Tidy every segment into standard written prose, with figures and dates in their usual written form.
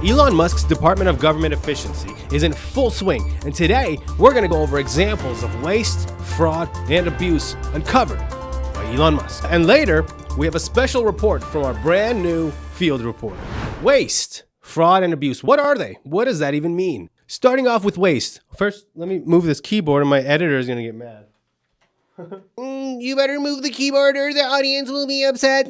Elon Musk's Department of Government Efficiency is in full swing, and today we're going to go over examples of waste, fraud, and abuse uncovered by Elon Musk. And later, we have a special report from our brand new field reporter. Waste, fraud, and abuse. What are they? What does that even mean? Starting off with waste. First, let me move this keyboard, and my editor is going to get mad. You better move the keyboard or the audience will be upset.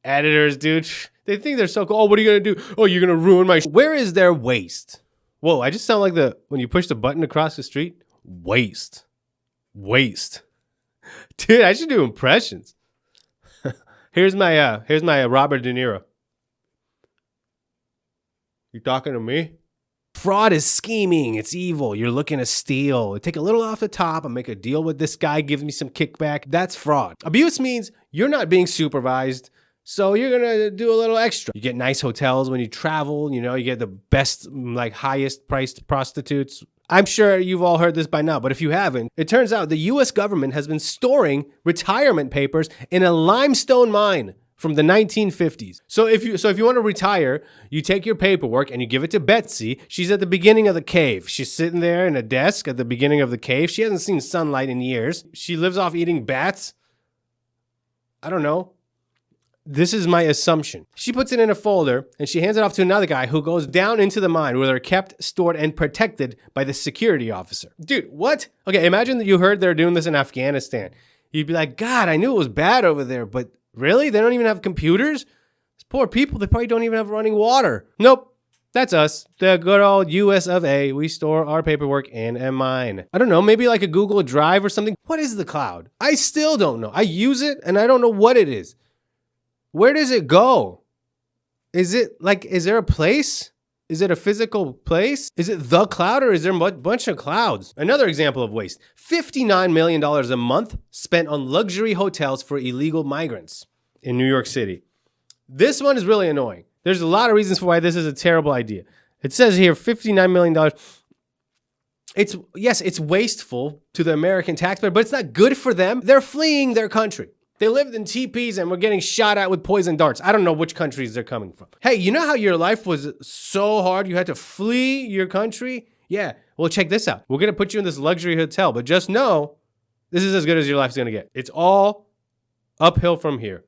Editors, dude. They think they're so cool. Oh, what are you going to do? Oh, you're going to ruin my... Where is their waste? Whoa, I just sound like when you push the button across the street. Waste. Dude, I should do impressions. Here's my Robert De Niro. You talking to me? Fraud is scheming. It's evil. You're looking to steal. Take a little off the top and make a deal with this guy. Gives me some kickback. That's fraud. Abuse means you're not being supervised, so you're going to do a little extra. You get nice hotels when you travel. You know, you get the best, like highest priced prostitutes. I'm sure you've all heard this by now, but if you haven't, it turns out the US government has been storing retirement papers in a limestone mine from the 1950s. So if you want to retire, you take your paperwork and you give it to Betsy. She's at the beginning of the cave. She's sitting there in a desk at the beginning of the cave. She hasn't seen sunlight in years. She lives off eating bats. I don't know. This is my assumption. She puts it in a folder and she hands it off to another guy who goes down into the mine where they're kept, stored, and protected by the security officer. Dude, what? Okay, imagine that you heard they're doing this in Afghanistan. You'd be like, God, I knew it was bad over there, but really? They don't even have computers? These poor people, they probably don't even have running water. Nope, that's us. The good old US of A. We store our paperwork in a mine. I don't know, maybe like a Google Drive or something. What is the cloud? I still don't know. I use it and I don't know what it is. Where does it go? Is there a place? Is it a physical place? Is it the cloud or is there a bunch of clouds? Another example of waste. $59 million a month spent on luxury hotels for illegal migrants in New York City. This one is really annoying. There's a lot of reasons for why this is a terrible idea. It says here $59 million. It's wasteful to the American taxpayer, but it's not good for them. They're fleeing their country. They lived in teepees and were getting shot at with poison darts. I don't know which countries they're coming from. Hey, you know how your life was so hard you had to flee your country? Yeah, well, check this out. We're going to put you in this luxury hotel, but just know this is as good as your life's going to get. It's all uphill from here.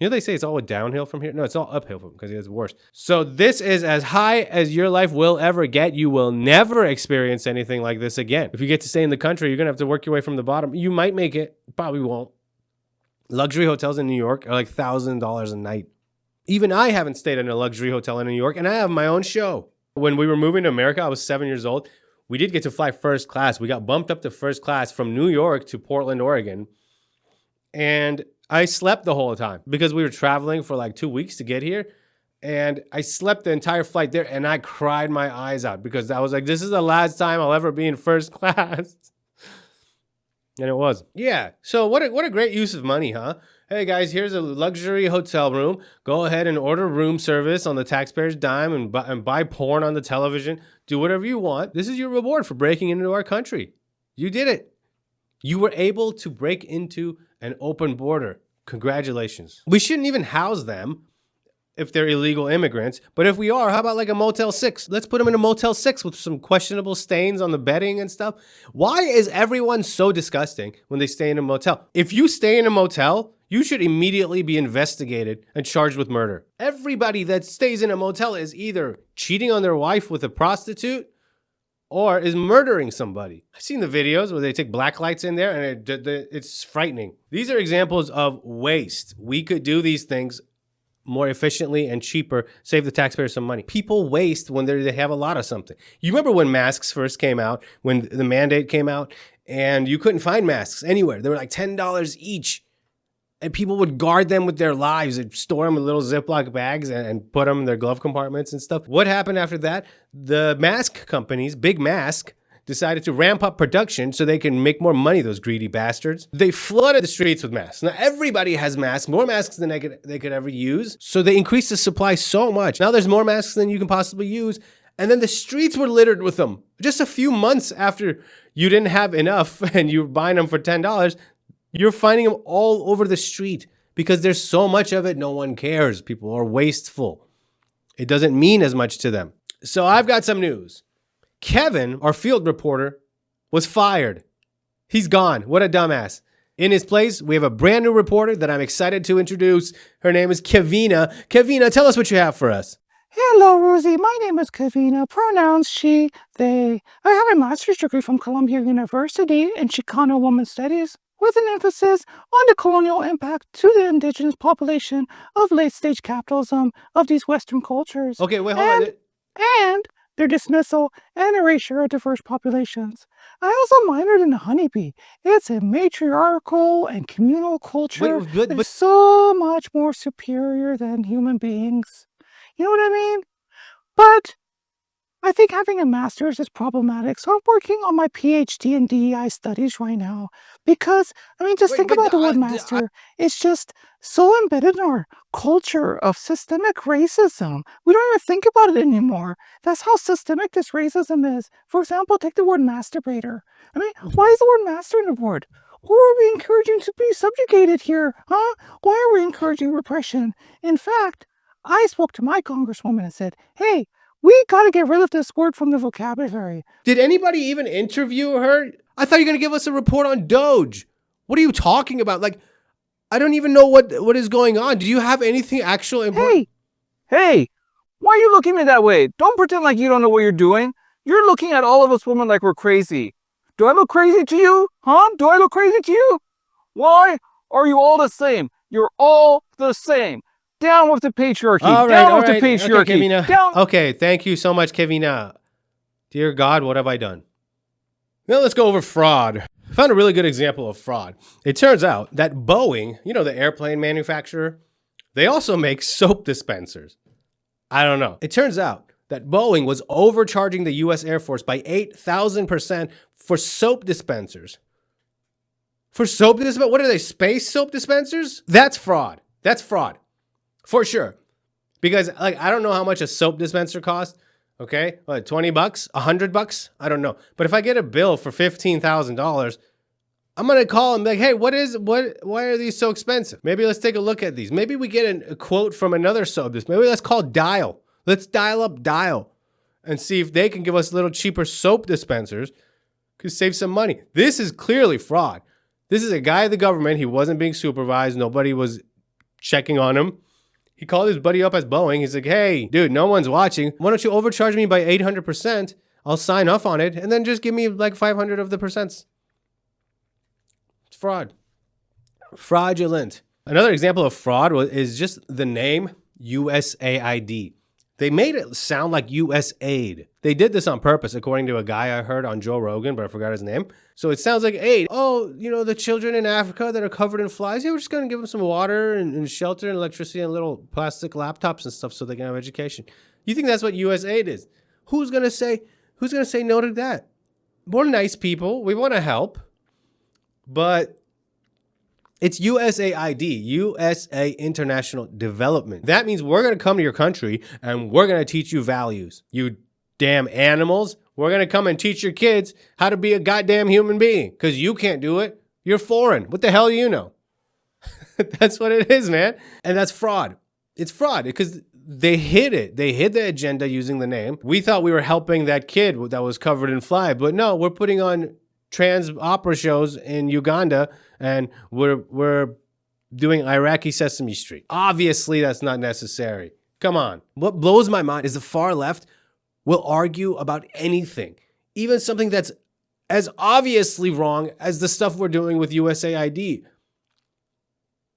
You know they say it's all downhill from here? No, it's all uphill from because it's worse. So this is as high as your life will ever get. You will never experience anything like this again. If you get to stay in the country, you're going to have to work your way from the bottom. You might make it, probably won't. Luxury hotels in New York are like $1,000 a night. Even I haven't stayed in a luxury hotel in New York, and I have my own show. When we were moving to America, I was 7 years old. We did get to fly first class. We got bumped up to first class from New York to Portland, Oregon. And I slept the whole time because we were traveling for like 2 weeks to get here. And I slept the entire flight there, and I cried my eyes out because I was like, this is the last time I'll ever be in first class. And it was. Yeah. So what a great use of money, huh? Hey, guys, here's a luxury hotel room. Go ahead and order room service on the taxpayer's dime and buy porn on the television. Do whatever you want. This is your reward for breaking into our country. You did it. You were able to break into an open border. Congratulations. We shouldn't even house them if they're illegal immigrants. But if we are, how about like a Motel 6? Let's put them in a Motel 6 with some questionable stains on the bedding and stuff. Why is everyone so disgusting when they stay in a motel? If you stay in a motel, you should immediately be investigated and charged with murder. Everybody that stays in a motel is either cheating on their wife with a prostitute or is murdering somebody. I've seen the videos where they take black lights in there and it's frightening. These are examples of waste. We could do these things more efficiently and cheaper, save the taxpayer some money. People waste when they have a lot of something. You remember when masks first came out, when the mandate came out, and you couldn't find masks anywhere. They were like $10 each, and people would guard them with their lives. They'd store them in little Ziploc bags and put them in their glove compartments and stuff. What happened after that? The mask companies, Big Mask, decided to ramp up production so they can make more money, those greedy bastards. They flooded the streets with masks. Now everybody has masks, more masks than they could ever use. So they increased the supply so much. Now there's more masks than you can possibly use. And then the streets were littered with them. Just a few months after you didn't have enough and you were buying them for $10, you're finding them all over the street because there's so much of it, no one cares. People are wasteful. It doesn't mean as much to them. So I've got some news. Kevin, our field reporter, was fired. He's gone. What a dumbass. In his place, we have a brand new reporter that I'm excited to introduce. Her name is Kevina. Kevina, tell us what you have for us. Hello, Roozy. My name is Kavina. Pronouns she, they. I have a master's degree from Columbia University in Chicano Women Studies with an emphasis on the colonial impact to the indigenous population of late-stage capitalism of these Western cultures. Okay, wait, hold on. And their dismissal and erasure of diverse populations. I also minored in the honeybee. It's a matriarchal and communal culture that is so much more superior than human beings. You know what I mean? But I think having a master's is problematic, so I'm working on my PhD in DEI studies right now. Because, just think about the word master. It's just so embedded in our culture of systemic racism. We don't even think about it anymore. That's how systemic this racism is. For example, take the word masturbator. Why is the word master in the word? Who are we encouraging to be subjugated here? Huh? Why are we encouraging repression? In fact, I spoke to my congresswoman and said, hey, we got to get rid of this word from the vocabulary. Did anybody even interview her? I thought you were going to give us a report on Doge. What are you talking about? Like, I don't even know what is going on. Do you have anything actual important? Hey, why are you looking at me that way? Don't pretend like you don't know what you're doing. You're looking at all of us women like we're crazy. Do I look crazy to you? Huh? Do I look crazy to you? Why are you all the same? You're all the same. Down with the patriarchy. Down with the patriarchy. Okay, Kevina. Okay, thank you so much, Kevina. Dear God, what have I done? Now let's go over fraud. I found a really good example of fraud. It turns out that Boeing, the airplane manufacturer, they also make soap dispensers. I don't know. It turns out that Boeing was overcharging the U.S. Air Force by 8,000% for soap dispensers. For soap dispensers? What are they, space soap dispensers? That's fraud. That's fraud. For sure. Because I don't know how much a soap dispenser costs. Okay? What, $20? $100? I don't know. But if I get a bill for $15,000, I'm going to call them like, hey, why are these so expensive? Maybe let's take a look at these. Maybe we get a quote from another soap dispenser. Maybe let's call Dial. Let's dial up Dial and see if they can give us little cheaper soap dispensers. Could save some money. This is clearly fraud. This is a guy in the government. He wasn't being supervised. Nobody was checking on him. He called his buddy up at Boeing. He's like, hey, dude, no one's watching. Why don't you overcharge me by 800%? I'll sign off on it. And then just give me like 500 of the percents. It's fraud. Fraudulent. Another example of fraud is just the name USAID. They made it sound like USAID. They did this on purpose, according to a guy I heard on Joe Rogan, but I forgot his name. So it sounds like aid. Oh, the children in Africa that are covered in flies. Yeah, we're just going to give them some water and shelter and electricity and little plastic laptops and stuff so they can have education. You think that's what USAID is? Who's going to say no to that? We're nice people. We want to help. But it's USAID, USA International Development. That means we're going to come to your country and we're going to teach you values. You damn animals. We're going to come and teach your kids how to be a goddamn human being because you can't do it. You're foreign. What the hell do you know? That's what it is, man. And that's fraud. It's fraud because they hid it. They hid the agenda using the name. We thought we were helping that kid that was covered in fly, but no, we're putting on trans opera shows in Uganda and we're doing Iraqi Sesame Street. Obviously, that's not necessary. Come on. What blows my mind is the far left will argue about anything, even something that's as obviously wrong as the stuff we're doing with USAID.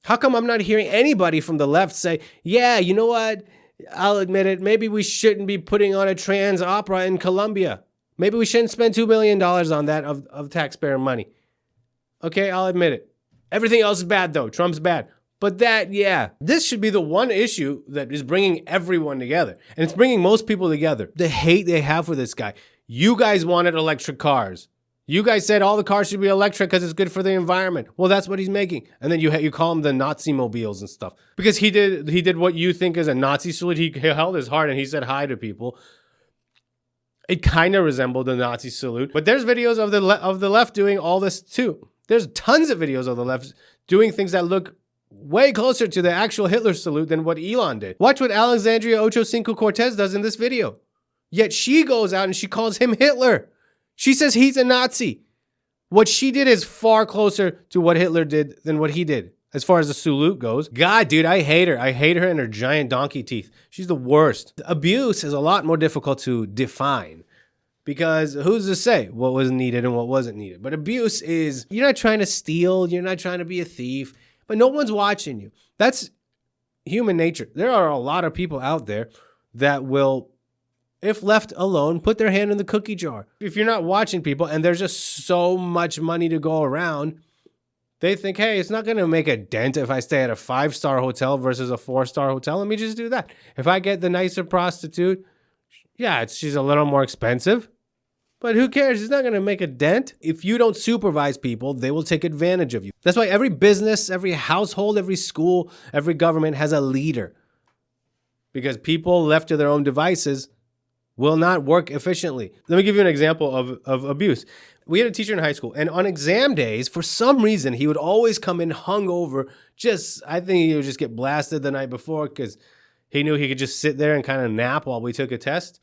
How come I'm not hearing anybody from the left say, yeah, you know what? I'll admit it. Maybe we shouldn't be putting on a trans opera in Colombia. Maybe we shouldn't spend $2 million on that of taxpayer money. Okay, I'll admit it. Everything else is bad, though. Trump's bad. But this should be the one issue that is bringing everyone together. And it's bringing most people together. The hate they have for this guy. You guys wanted electric cars. You guys said all the cars should be electric because it's good for the environment. Well, that's what he's making. And then you call him the Nazi mobiles and stuff. Because he did what you think is a Nazi salute. He held his heart and he said hi to people. It kind of resembled a Nazi salute. But there's videos of the left doing all this too. There's tons of videos of the left doing things that look way closer to the actual Hitler salute than what Elon did. Watch what Alexandria Ocasio-Cortez does in this video. Yet she goes out and she calls him Hitler. She says he's a Nazi. What she did is far closer to what Hitler did than what he did, as far as the salute goes. God, dude, I hate her. I hate her and her giant donkey teeth. She's the worst. Abuse is a lot more difficult to define because who's to say what was needed and what wasn't needed? But abuse is, you're not trying to steal. You're not trying to be a thief, but no one's watching you. That's human nature. There are a lot of people out there that will, if left alone, put their hand in the cookie jar. If you're not watching people and there's just so much money to go around, they think, hey, it's not going to make a dent if I stay at a 5-star hotel versus a 4-star hotel. Let me just do that. If I get the nicer prostitute, yeah, she's a little more expensive, but who cares? It's not going to make a dent. If you don't supervise people, they will take advantage of you. That's why every business, every household, every school, every government has a leader. Because people left to their own devices will not work efficiently. Let me give you an example of abuse. We had a teacher in high school, and on exam days, for some reason, he would always come in hungover. I think he would just get blasted the night before because he knew he could just sit there and kind of nap while we took a test.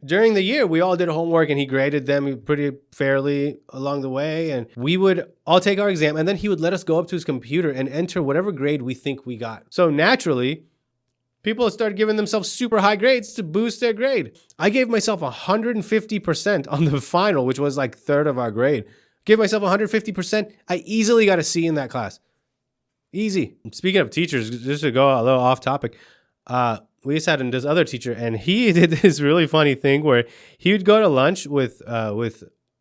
During the year, we all did homework, and he graded them pretty fairly along the way, and we would all take our exam, and then he would let us go up to his computer and enter whatever grade we think we got. So naturally, people started giving themselves super high grades to boost their grade. I gave myself 150% on the final, which was like third of our grade. Gave myself 150%. I easily got a C in that class. Easy. Speaking of teachers, just to go a little off topic, we just had this other teacher, and he did this really funny thing where he would go to lunch with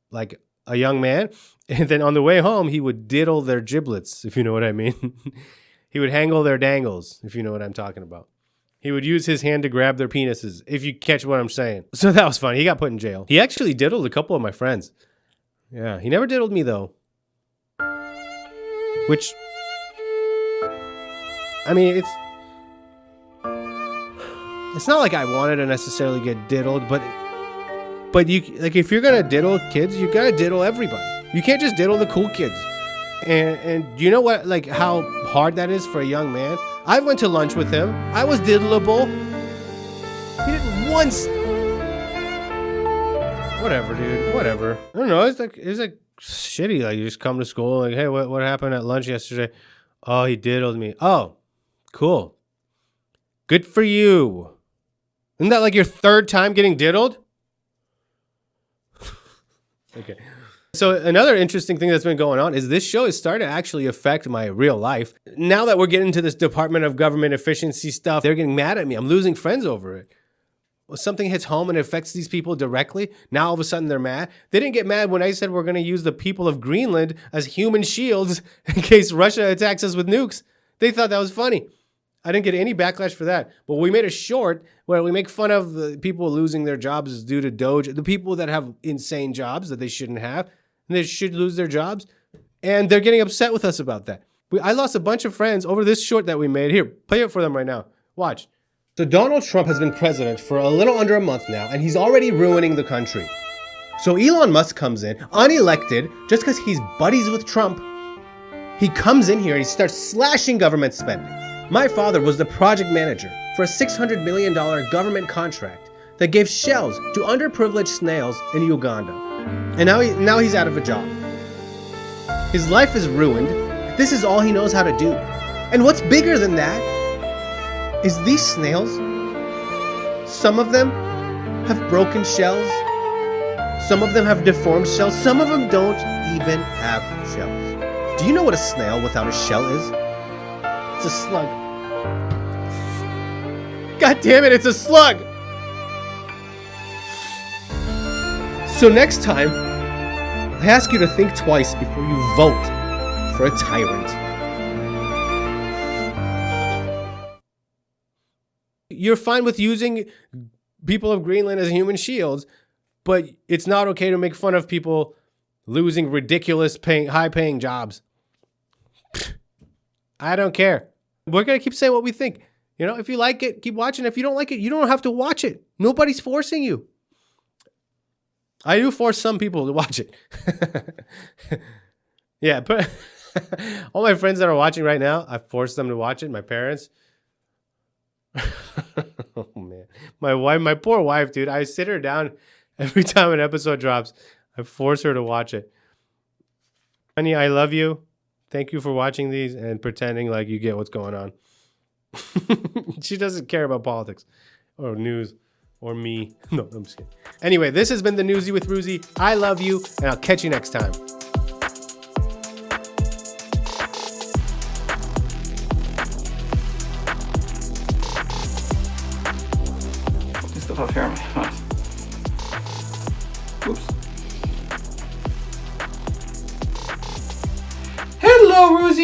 like a young man, and then on the way home, he would diddle their giblets, if you know what I mean. He would hangle their dangles, if you know what I'm talking about. He would use his hand to grab their penises, if you catch what I'm saying. So that was funny. He got put in jail. He actually diddled a couple of my friends. Yeah, he never diddled me, though. Which, I mean, it's not like I wanted to necessarily get diddled, but you, like, if you're gonna diddle kids, you gotta diddle everybody. You can't just diddle the cool kids. And you know what, like, how hard that is for a young man? I went to lunch with him. I was diddleable. He did once. Whatever, dude. Whatever. I don't know. It's like shitty. Like, you just come to school, like, hey, what happened at lunch yesterday? Oh, he diddled me. Oh, cool. Good for you. Isn't that like your third time getting diddled? Okay. So another interesting thing that's been going on is this show is starting to actually affect my real life. Now that we're getting to this Department of Government Efficiency stuff, they're getting mad at me. I'm losing friends over it. Well, something hits home and it affects these people directly. Now all of a sudden they're mad. They didn't get mad when I said we're going to use the people of Greenland as human shields in case Russia attacks us with nukes. They thought that was funny. I didn't get any backlash for that. But we made a short where we make fun of the people losing their jobs due to Doge, the people that have insane jobs that they shouldn't have. And they should lose their jobs. And they're getting upset with us about that. I lost a bunch of friends over this short that we made. Here, play it for them right now. Watch. So Donald Trump has been president for a little under a month now, and he's already ruining the country. So Elon Musk comes in, unelected, just because he's buddies with Trump. He comes in here and he starts slashing government spending. My father was the project manager for a $600 million government contract that gave shells to underprivileged snails in Uganda. And now he's out of a job. His life is ruined. This is all he knows how to do. And what's bigger than that is these snails, some of them have broken shells. Some of them have deformed shells. Some of them don't even have shells. Do you know what a snail without a shell is? It's a slug. God damn it, it's a slug! So next time, I ask you to think twice before you vote for a tyrant. You're fine with using people of Greenland as human shields, but it's not okay to make fun of people losing ridiculous high-paying jobs. I don't care. We're going to keep saying what we think. You know, if you like it, keep watching. If you don't like it, you don't have to watch it. Nobody's forcing you. I do force some people to watch it. Yeah, but All my friends that are watching right now, I forced them to watch it. My parents. Oh man, my poor wife, dude. I sit her down every time an episode drops. I force her to watch it. Honey, I love you. Thank you for watching these and pretending like you get what's going on. She doesn't care about politics or news or me. No, I'm just kidding. Anyway, this has been the Newsy with Roozy. I love you, and I'll catch you next time. Stuff up here on my mouth. Oops. Hello, Roozy.